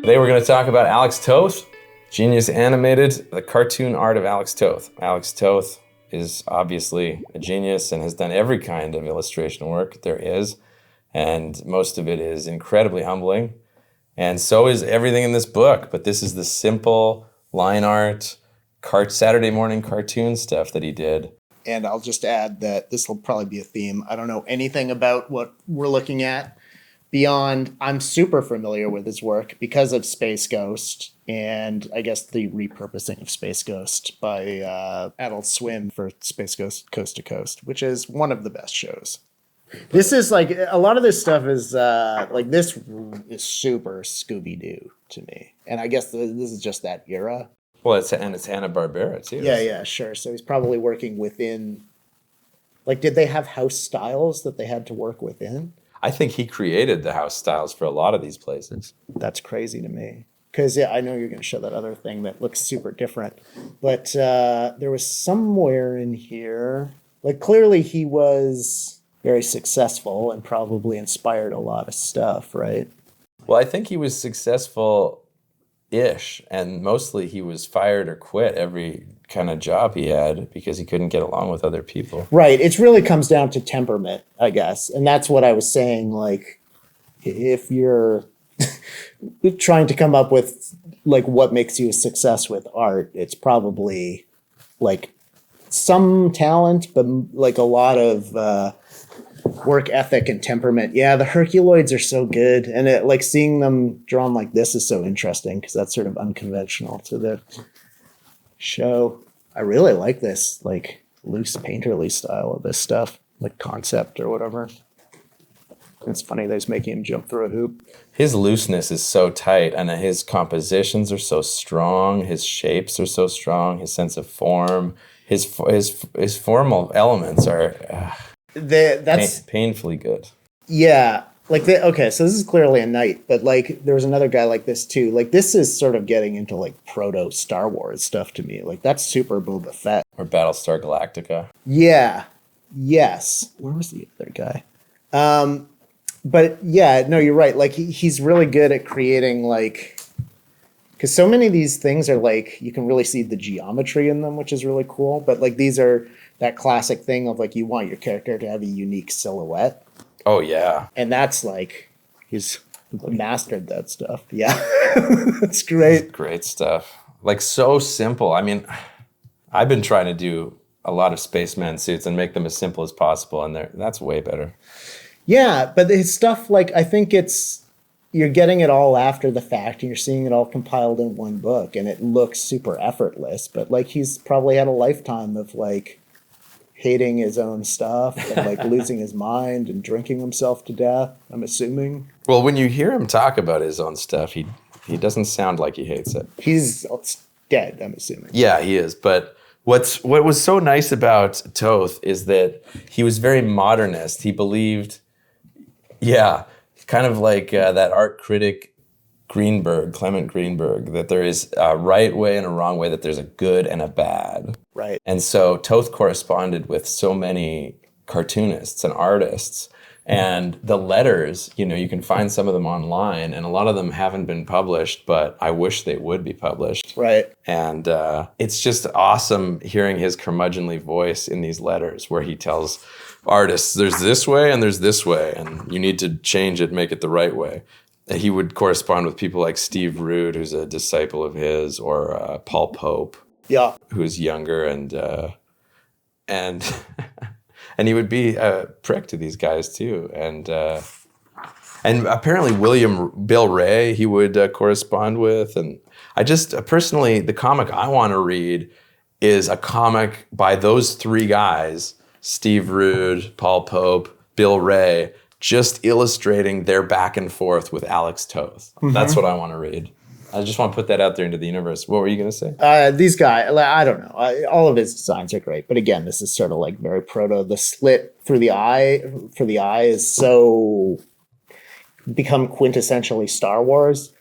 Today we're going to talk about Alex Toth, genius animated, the cartoon art of Alex Toth. Alex Toth is obviously a genius and has done every kind of illustration work there is, and most of it is incredibly humbling. And so is everything in this book, but this is the simple line art, Saturday morning cartoon stuff that he did. And I'll just add that this will probably be a theme. I don't know anything about what we're looking at beyond I'm super familiar with his work because of Space Ghost and I guess the repurposing of Space Ghost by Adult Swim for Space Ghost Coast to Coast, which is one of the best shows. This is like a lot of this stuff is like this is super Scooby-Doo to me. And I guess this is just that era. Well, it's Hanna-Barbera too. Yeah, sure. So he's probably working within, like, did they have house styles that they had to work within? I think he created the house styles for a lot of these places. That's crazy to me. Because, yeah, I know you're going to show that other thing that looks super different. But there was somewhere in here, like, clearly he was very successful and probably inspired a lot of stuff, right? Well, I think he was successful-ish, and mostly he was fired or quit every kind of job he had because he couldn't get along with other people. Right. It really comes down to temperament, I guess. And that's what I was saying, like, if you're trying to come up with, like, what makes you a success with art, it's probably, like, some talent, but, like, a lot of work ethic and temperament. Yeah, the Herculoids are so good. And it, like, seeing them drawn like this is so interesting because that's sort of unconventional to the show. I really like this, like, loose painterly style of this stuff, like concept or whatever. It's funny that he's making him jump through a hoop. His looseness is so tight, and his compositions are so strong. His shapes are so strong. His sense of form, his formal elements are That's painfully good. Yeah. Like, okay, so this is clearly a knight, but, like, there was another guy like this, too. Like, this is sort of getting into, like, proto Star Wars stuff to me. Like, that's super Boba Fett. Or Battlestar Galactica. Yeah. Yes. Where was the other guy? But, yeah, no, you're right. Like, he's really good at creating, like... Because so many of these things are, like, you can really see the geometry in them, which is really cool. But, like, these are that classic thing of, like, you want your character to have a unique silhouette. Oh, yeah. And that's like, he's mastered that stuff. Yeah. That's great. Great stuff. Like, so simple. I mean, I've been trying to do a lot of spaceman suits and make them as simple as possible, and that's way better. Yeah, but his stuff, like, I think you're getting it all after the fact, and you're seeing it all compiled in one book, and it looks super effortless. But, like, he's probably had a lifetime of, like, hating his own stuff and, like, losing his mind and drinking himself to death, I'm assuming. Well, when you hear him talk about his own stuff, he doesn't sound like he hates it. He's dead, I'm assuming. Yeah, he is. But what was so nice about Toth is that he was very modernist. He believed, kind of like that art critic Clement Greenberg, that there is a right way and a wrong way, that there's a good and a bad. Right. And so Toth corresponded with so many cartoonists and artists. And the letters, you can find some of them online, and a lot of them haven't been published, but I wish they would be published. Right. And it's just awesome hearing his curmudgeonly voice in these letters where he tells artists, there's this way and there's this way, and you need to change it, make it the right way. And he would correspond with people like Steve Rude, who's a disciple of his, or Paul Pope, who's younger, and and he would be a prick to these guys too. And apparently Bill Ray he would correspond with. And I just personally, the comic I want to read is a comic by those three guys, Steve Rude, Paul Pope, Bill Ray, just illustrating their back and forth with Alex Toth. Mm-hmm. That's what I want to read. I just want to put that out there into the universe. What were you going to say? These guys, I don't know. All of his designs are great. But again, this is sort of like very proto. The slit through the eye for the eye is so become quintessentially Star Wars.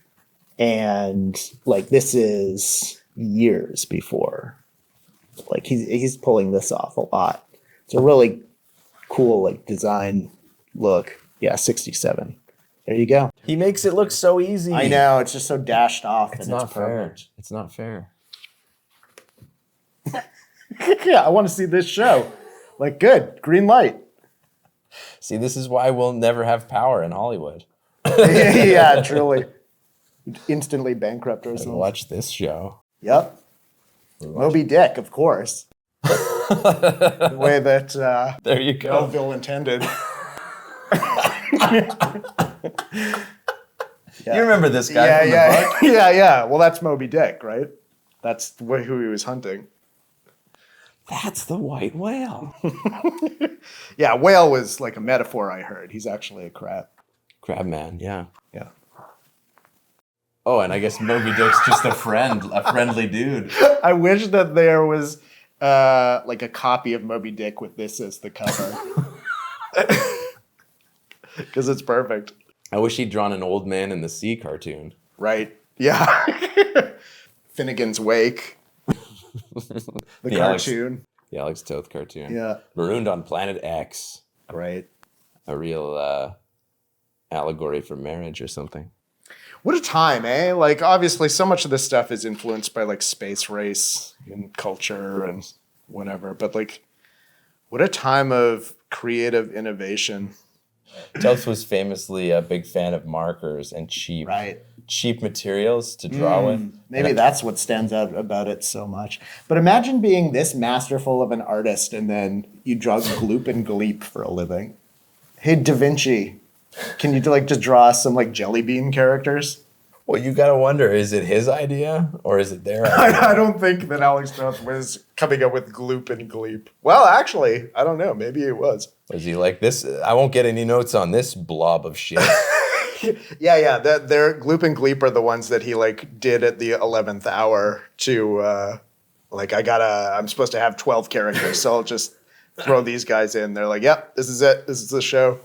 And, like, this is years before. Like, he's pulling this off a lot. It's a really cool, like, design look. Yeah, 67. There you go. He makes it look so easy. I know, it's just so dashed off. It's and not it's fair. perfect. It's not fair. Yeah, I want to see this show. Like, good, green light. See, this is why we'll never have power in Hollywood. Yeah, truly. Instantly bankrupt ourselves. Watch this show. Yep. Moby Dick, of course. The way that There you go. Melville intended. You remember this guy from the book? Yeah. Well, that's Moby Dick, right? That's who he was hunting. That's the white whale. Yeah, whale was like a metaphor I heard. He's actually a crab. Crab man, yeah. Yeah. Oh, and I guess Moby Dick's just a friendly dude. I wish that there was like a copy of Moby Dick with this as the cover. Because it's perfect. I wish he'd drawn an old man in the sea cartoon. Right. Yeah. Finnegan's Wake. The cartoon. The Alex Toth cartoon. Yeah. Marooned on Planet X. Great. A real allegory for marriage or something. What a time, eh? Like, obviously, so much of this stuff is influenced by, like, space race and culture and whatever. But, like, what a time of creative innovation. Toth was famously a big fan of markers and cheap materials to draw with. Maybe that's what stands out about it so much. But imagine being this masterful of an artist and then you draw gloop and gleep for a living. Hey, Da Vinci, can you like just draw some like jelly bean characters? Well, you gotta wonder, is it his idea or is it their idea? I don't think that Alex Toth was coming up with gloop and gleep. Well, actually, I don't know. Maybe it was. Was he like this? I won't get any notes on this blob of shit. Yeah. Their gloop and gleep are the ones that he like did at the 11th hour to like I'm supposed to have 12 characters, so I'll just throw these guys in. They're like, yep, this is it. This is the show.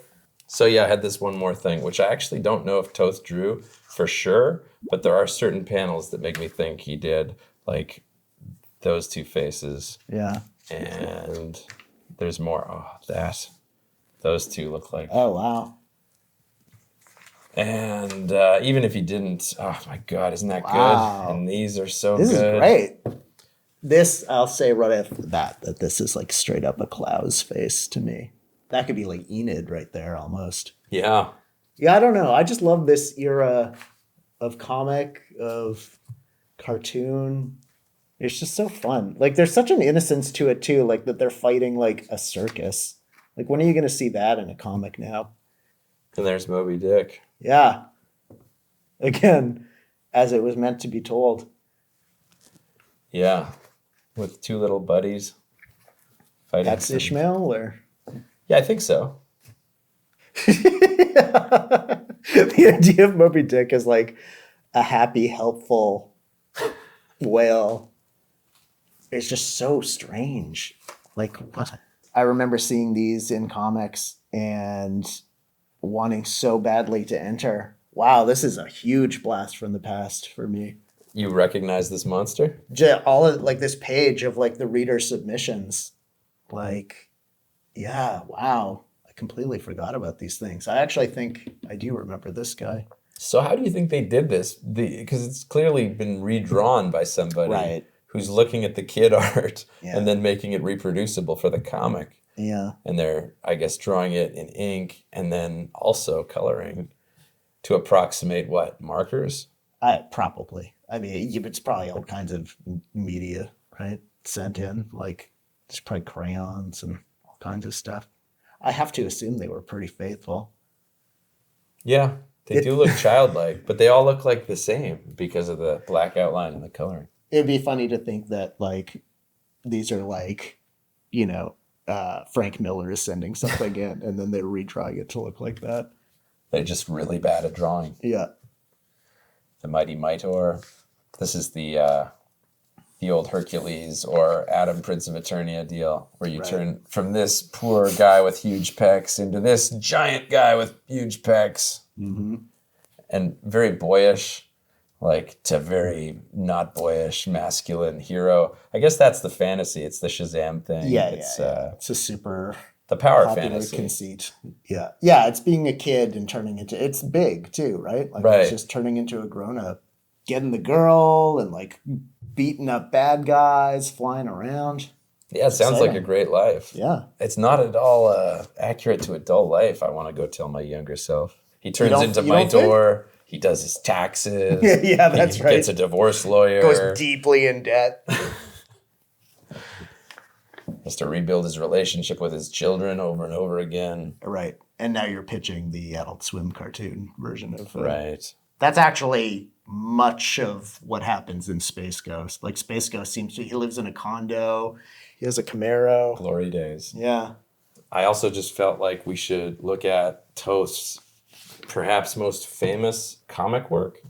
So yeah, I had this one more thing, which I actually don't know if Toth drew for sure, but there are certain panels that make me think he did, like those two faces. Yeah. And there's more. Oh, those two look like. Oh, wow. And even if he didn't, oh my God, isn't that good? And these are so This good. is great. This, I'll say right after the bat, that this is like straight up a Klaus face to me. That could be like Enid right there almost. Yeah. Yeah, I don't know. I just love this era of comic, of cartoon. It's just so fun. Like there's such an innocence to it too, like that they're fighting like a circus. Like when are you going to see that in a comic now? And there's Moby Dick. Yeah. Again, as it was meant to be told. Yeah. With two little buddies fighting. That's Ishmael or? Yeah, I think so. The idea of Moby Dick is like a happy, helpful whale. It's just so strange. Like, what? I remember seeing these in comics and wanting so badly to enter. Wow, this is a huge blast from the past for me. You recognize this monster? All of like this page of like the reader submissions. Like, yeah, wow. I completely forgot about these things. I actually think I do remember this guy. So how do you think they did this? Because it's clearly been redrawn by somebody who's looking at the kid art and then making it reproducible for the comic. Yeah. And they're, I guess, drawing it in ink and then also coloring to approximate what? Markers? Probably. I mean, it's probably all kinds of media, right? Sent in. Like, there's probably crayons and all kinds of stuff. I have to assume they were pretty faithful. Yeah, they do look childlike, but they all look like the same because of the black outline and the coloring. It'd be funny to think that, like, these are like, you know, Frank Miller is sending something in and then they're retrying it to look like that. They're just really bad at drawing. Yeah. The Mighty Mightor. This is the old Hercules or Adam, Prince of Eternia deal, where you turn from this poor guy with huge pecs into this giant guy with huge pecs. Mm-hmm. And very boyish, like to very not boyish, masculine hero. I guess that's the fantasy. It's the Shazam thing. Yeah, it's a super The power popular fantasy. conceit. Yeah. Yeah, it's being a kid and turning into, it's big too, right? Like Right. it's just turning into a grown-up, getting the girl and like beating up bad guys, flying around. Yeah, it sounds like a exciting. great life. Yeah. It's not at all accurate to adult life. I want to go tell my younger self. He turns into my door. He does his taxes. Yeah, that's he right. Gets a divorce lawyer. Goes deeply in debt. Has to rebuild his relationship with his children over and over again. Right. And now you're pitching the Adult Swim cartoon version of Right. That's actually much of what happens in Space Ghost. Like Space Ghost he lives in a condo. He has a Camaro. Glory days. Yeah. I also just felt like we should look at Toth's perhaps most famous comic work,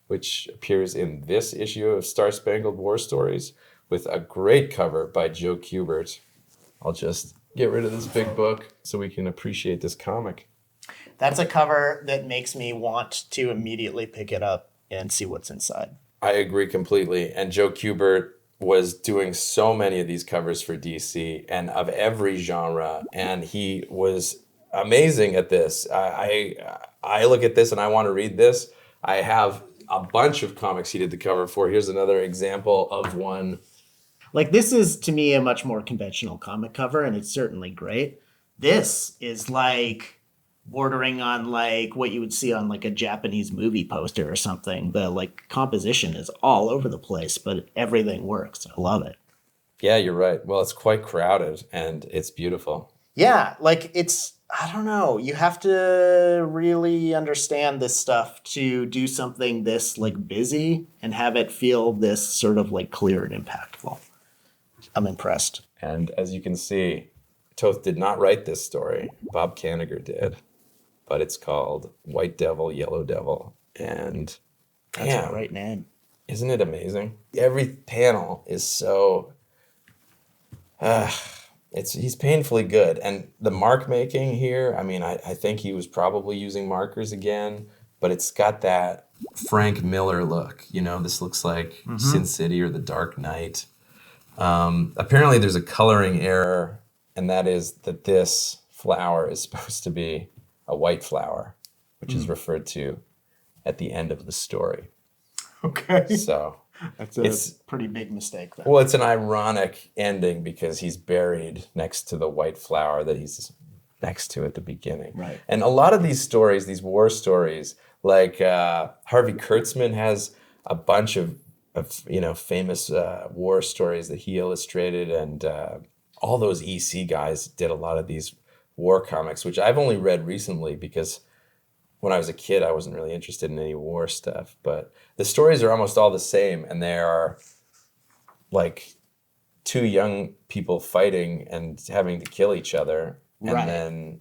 which appears in this issue of Star Spangled War Stories with a great cover by Joe Kubert. I'll just get rid of this big book so we can appreciate this comic. That's a cover that makes me want to immediately pick it up and see what's inside. I agree completely. And Joe Kubert was doing so many of these covers for DC and of every genre, and he was amazing at this. I look at this and I want to read this. I have a bunch of comics he did the cover for. Here's another example of one. Like this is to me a much more conventional comic cover, and it's certainly great. This is like bordering on like what you would see on like a Japanese movie poster or something. The like composition is all over the place, but everything works. I love it. Yeah, you're right. Well, it's quite crowded and it's beautiful. Yeah, like it's, I don't know. You have to really understand this stuff to do something this like busy and have it feel this sort of like clear and impactful. I'm impressed. And as you can see, Toth did not write this story. Bob Kanigher did. But it's called White Devil, Yellow Devil. And That's a great name. Isn't it amazing? Every panel is so... he's painfully good. And the mark making here, I mean, I think he was probably using markers again, but it's got that Frank Miller look. You know, this looks like Sin City or The Dark Knight. Apparently there's a coloring error, and that is that this flower is supposed to be a white flower, which is referred to at the end of the story. Okay. So That's a pretty big mistake, though. well, it's an ironic ending because he's buried next to the white flower that he's next to at the beginning. Right. And a lot of these stories, these war stories, like Harvey Kurtzman has a bunch of famous war stories that he illustrated, and all those EC guys did a lot of these war comics, which I've only read recently because when I was a kid, I wasn't really interested in any war stuff. But the stories are almost all the same, and they are like two young people fighting and having to kill each other, and then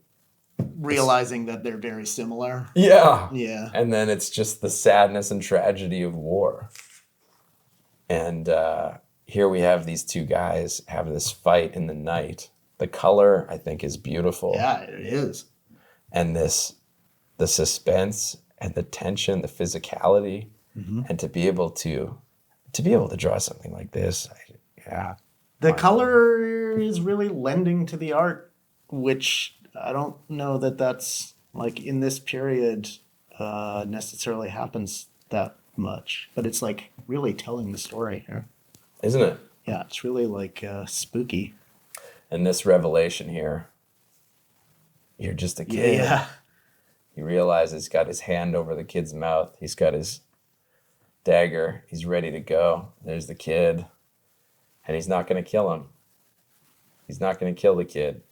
realizing that they're very similar. Yeah. And then it's just the sadness and tragedy of war. And here we have these two guys have this fight in the night. The color, I think, is beautiful. Yeah, it is. And the suspense and the tension, the physicality, and to be able to draw something like this, The color is really lending to the art, which I don't know that that's like in this period necessarily happens that much, but it's like really telling the story here. Isn't it? Yeah, it's really like spooky. And this revelation here, you're just a kid. Yeah. He realizes he's got his hand over the kid's mouth. He's got his dagger. He's ready to go. There's the kid. And he's not going to kill him. He's not going to kill the kid.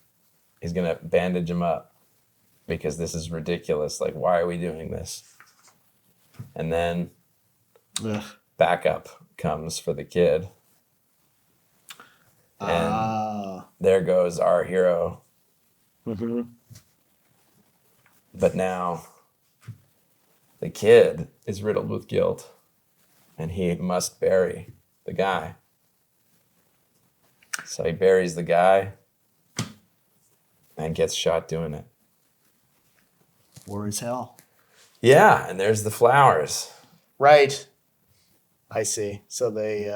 He's going to bandage him up because this is ridiculous. Like, why are we doing this? And then backup comes for the kid. And there goes our hero. Mm-hmm. But now the kid is riddled with guilt, and he must bury the guy. So he buries the guy and gets shot doing it. War is hell. Yeah, and there's the flowers. Right. I see. So they,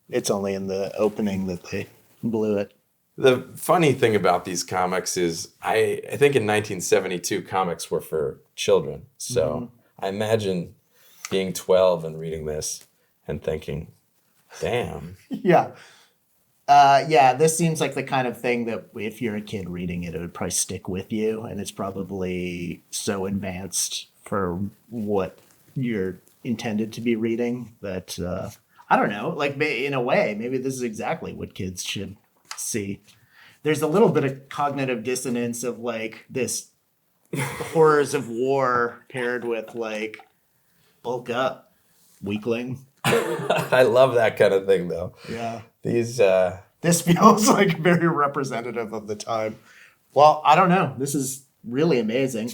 it's only in the opening that they blew it. The funny thing about these comics is I think in 1972 comics were for children. So I imagine being 12 and reading this and thinking, damn. Yeah. This seems like the kind of thing that if you're a kid reading it, it would probably stick with you. And it's probably so advanced for what you're intended to be reading that, I don't know, like in a way, maybe this is exactly what kids should see. There's a little bit of cognitive dissonance of like this horrors of war paired with like bulk up, weakling. I love that kind of thing though. Yeah. These This feels like very representative of the time. Well, I don't know. This is really amazing.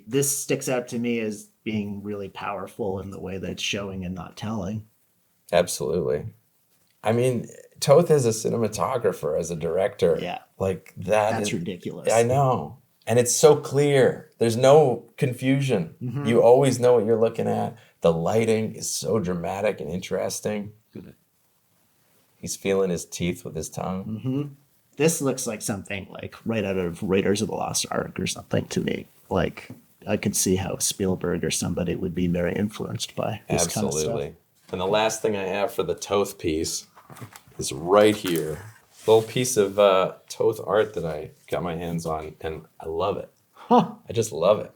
This sticks out to me as being really powerful in the way that it's showing and not telling. Absolutely. I mean, Toth as a cinematographer, as a director, like that's ridiculous. I know. And it's so clear. There's no confusion. You always know what you're looking at. The lighting is so dramatic and interesting. He's feeling his teeth with his tongue. This looks like something like right out of Raiders of the Lost Ark or something to me. Like I could see how Spielberg or somebody would be very influenced by this kind of stuff. And the last thing I have for the Toth piece is right here. Little piece of Toth art that I got my hands on, and I love it. I just love it.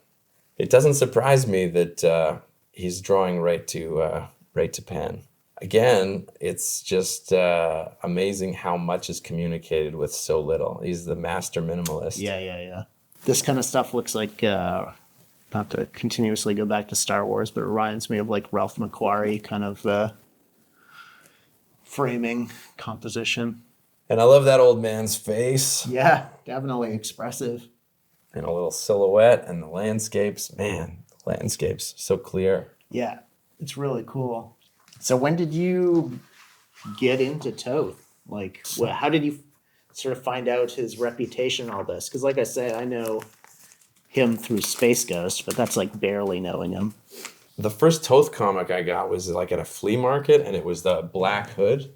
It doesn't surprise me that he's drawing right to pen. Again, it's just amazing how much is communicated with so little. He's the master minimalist. Yeah. This kind of stuff looks like, not to continuously go back to Star Wars, but it reminds me of like Ralph McQuarrie kind of framing composition. And I love that old man's face. Yeah, definitely expressive. And a little silhouette and the landscapes. Man, the landscapes, so clear. Yeah, it's really cool. So when did you get into Toth? Like, how did you sort of find out his reputation and all this? Because like I said, I know him through Space Ghost, but that's like barely knowing him. The first Toth comic I got was like at a flea market, and it was the Black Hood.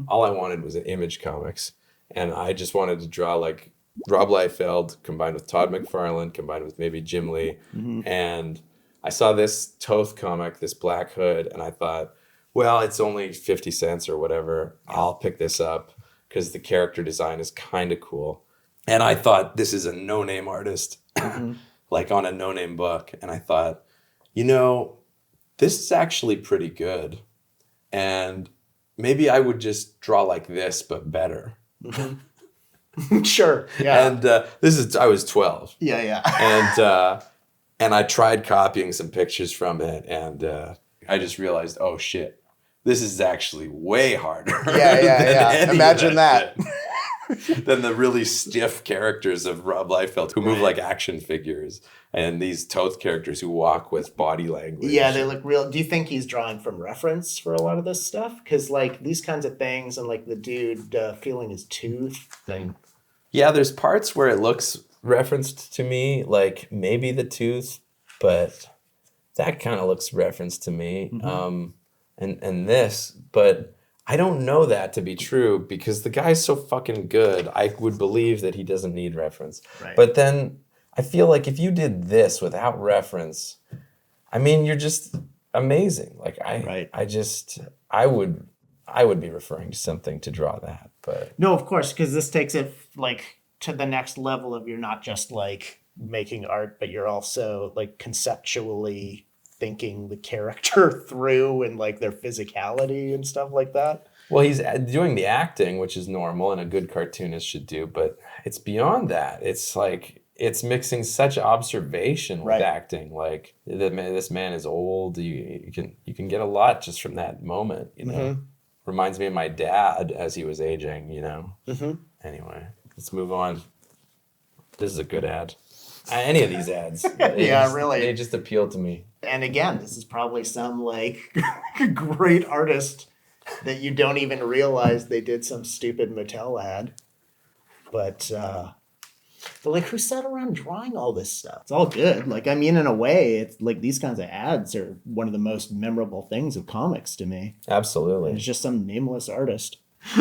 All I wanted was an Image Comics, and I just wanted to draw like Rob Liefeld combined with Todd McFarlane, combined with maybe Jim Lee. And I saw this Toth comic, this Black Hood, and I thought, well, it's only 50 cents or whatever. I'll pick this up because the character design is kind of cool. And I thought, this is a no-name artist, like on a no-name book. And I thought, you know, this is actually pretty good. And maybe I would just draw like this, but better. Sure. Yeah. And I was 12. Yeah. And I tried copying some pictures from it, and I just realized, oh shit, this is actually way harder. Yeah. Imagine that. Than the really stiff characters of Rob Liefeld who move like action figures, and these Toth characters who walk with body language. Yeah, they look real. Do you think he's drawing from reference for a lot of this stuff? Because like these kinds of things, and like the dude feeling his tooth thing. Yeah, there's parts where it looks referenced to me, like maybe the tooth, but that kind of looks referenced to me. And this, but I don't know that to be true because the guy's so fucking good. I would believe that he doesn't need reference. Right. But then I feel like if you did this without reference, I mean, you're just amazing. Like I would be referring to something to draw that. But no, of course, because this takes it like to the next level of you're not just like making art, but you're also like conceptually thinking the character through and like their physicality and stuff like that. Well, he's doing the acting, which is normal and a good cartoonist should do, but it's beyond that. It's like it's mixing such observation with acting. Like this man is old. You can get a lot just from that moment. You know, reminds me of my dad as he was aging. You know. Anyway, let's move on. This is a good ad. Any of these ads. Really. They just appeal to me. And again, this is probably some like great artist that you don't even realize they did some stupid Mattel ad. But like who sat around drawing all this stuff? It's all good. Like, I mean, in a way, it's like these kinds of ads are one of the most memorable things of comics to me. Absolutely. And it's just some nameless artist.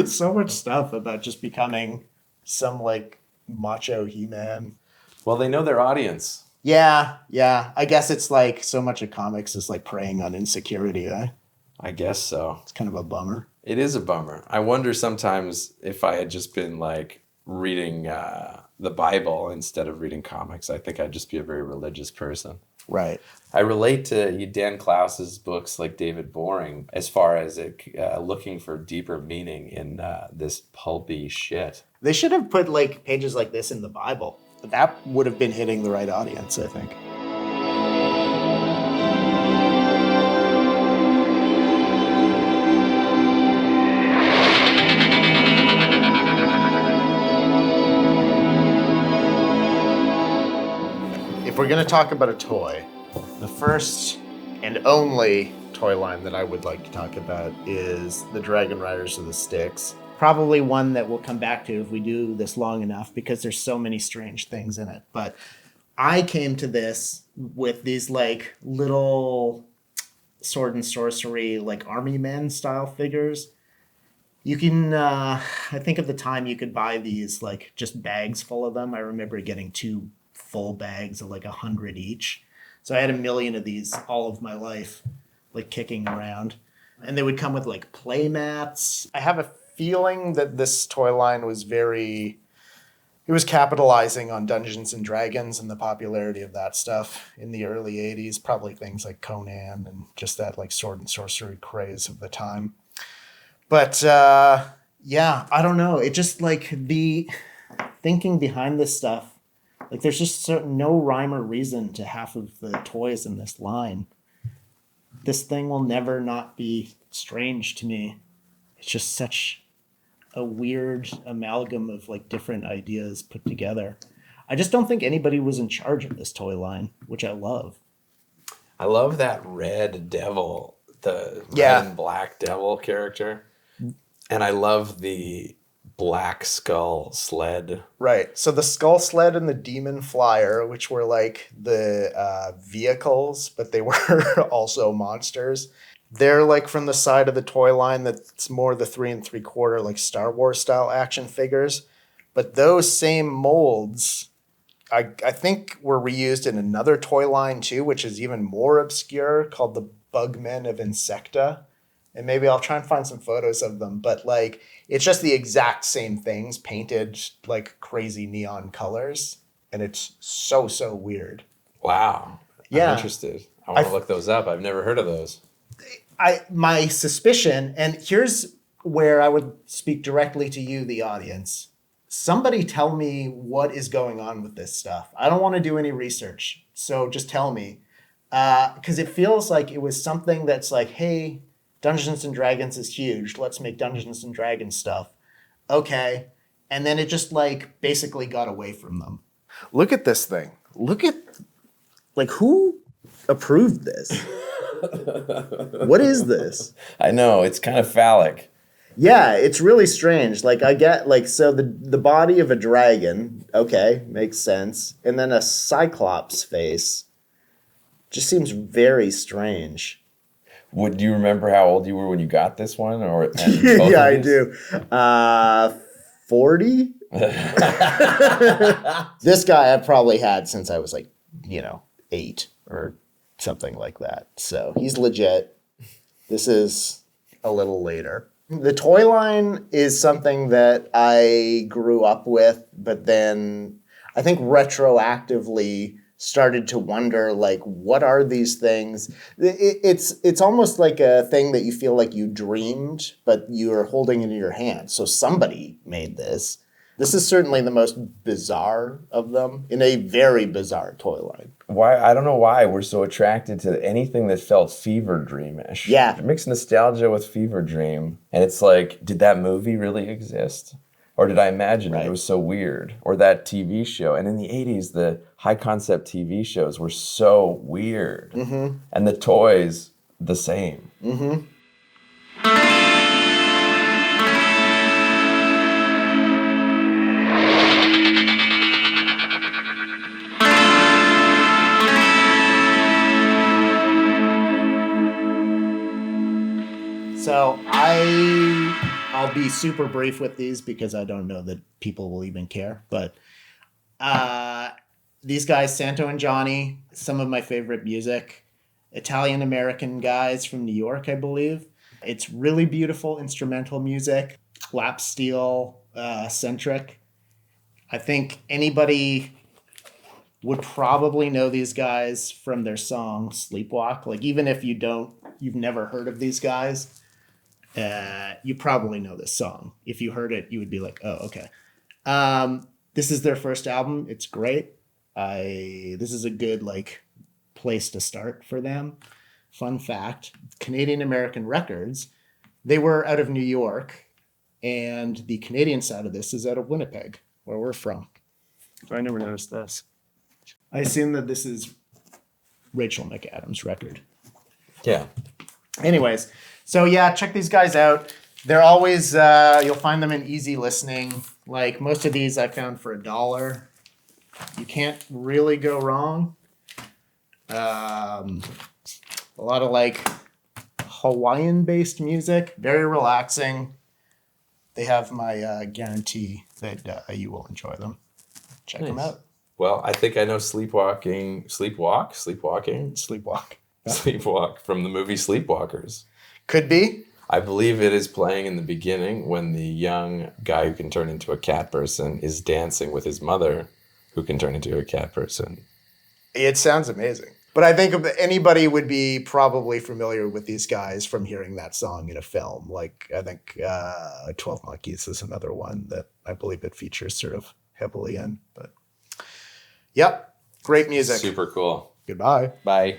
So much stuff about just becoming some like macho He-Man. Well, they know their audience. Yeah. I guess it's like so much of comics is like preying on insecurity. I guess so. It's kind of a bummer. It is a bummer. I wonder sometimes if I had just been like reading the Bible instead of reading comics, I think I'd just be a very religious person. Right. I relate to Dan Klaus's books like David Boring as far as looking for deeper meaning in this pulpy shit. They should have put like pages like this in the Bible. That would have been hitting the right audience, I think. If we're going to talk about a toy, the first and only toy line that I would like to talk about is the Dragon Riders of the Styx. Probably one that we'll come back to if we do this long enough because there's so many strange things in it. But I came to this with these like little sword and sorcery, like army men style figures. You can, I think at the time you could buy these like just bags full of them. I remember getting 2 full bags of like 100 each. So I had 1 million of these all of my life, like kicking around. And they would come with like play mats. I have a feeling that this toy line was it was capitalizing on Dungeons and Dragons and the popularity of that stuff in the early 80s, probably things like Conan and just that like sword and sorcery craze of the time. But yeah, I don't know. It just like the thinking behind this stuff, like there's just no rhyme or reason to half of the toys in this line. This thing will never not be strange to me. It's just such a weird amalgam of like different ideas put together. I just don't think anybody was in charge of this toy line, which I love. I love that red devil, the red and black devil character. And I love the black skull sled. Right. So the skull sled and the demon flyer, which were like the vehicles, but they were also monsters. They're like from the side of the toy line that's more the 3 3/4 like Star Wars style action figures. But those same molds, I think were reused in another toy line too, which is even more obscure, called the Bugmen of Insecta. And maybe I'll try and find some photos of them. But like, it's just the exact same things painted like crazy neon colors. And it's so weird. Wow. Yeah. I'm interested. I want to look those up. I've never heard of those. My suspicion, and here's where I would speak directly to you, the audience. Somebody tell me what is going on with this stuff. I don't want to do any research. So just tell me. Because it feels like it was something that's like, hey, Dungeons and Dragons is huge. Let's make Dungeons and Dragons stuff. Okay. And then it just like basically got away from them. Look at this thing. Look at, like, who approved this? What is this? I know, it's kind of phallic. Yeah, it's really strange. Like I get like, so the body of a dragon, okay, makes sense. And then a cyclops face just seems very strange. Do you remember how old you were when you got this one? Or yeah, I do. 40? This guy I've probably had since I was like, 8 or something like that. So he's legit. This is a little later. The toy line is something that I grew up with, but then I think retroactively started to wonder, like, what are these things? It's almost like a thing that you feel like you dreamed, but you're holding it in your hand. So somebody made this. This is certainly the most bizarre of them in a very bizarre toy line. Why? I don't know why we're so attracted to anything that felt fever dreamish. Yeah. It mixed nostalgia with fever dream. And it's like, did that movie really exist? Or did I imagine it? It was so weird. Or that TV show. And in the 80s, the high concept TV shows were so weird. Mm-hmm. And the toys, the same. Mm-hmm. So I'll be super brief with these because I don't know that people will even care. But these guys, Santo and Johnny, some of my favorite music. Italian-American guys from New York, I believe. It's really beautiful instrumental music, lap steel centric. I think anybody would probably know these guys from their song Sleepwalk. Like, even if you've never heard of these guys, you probably know this song. If you heard it, you would be like, oh, okay. This is their first album. It's great. This is a good place to start for them. Fun fact, Canadian American Records, they were out of New York, and the Canadian side of this is out of Winnipeg, where we're from. So I never noticed this. I assume that this is Rachel McAdams' record. Yeah. Anyways, so yeah, check these guys out. They're always, you'll find them in easy listening. Like, most of these I found for $1. You can't really go wrong. A lot of Hawaiian-based music, very relaxing. They have my guarantee that you will enjoy them. Check them out. Well, I think I know Sleepwalk from the movie Sleepwalkers. Could be. I believe it is playing in the beginning when the young guy who can turn into a cat person is dancing with his mother who can turn into a cat person. It sounds amazing. But I think anybody would be probably familiar with these guys from hearing that song in a film. Like, I think 12 Monkeys is another one that I believe it features sort of heavily in. But yep, great music. Super cool. Goodbye. Bye.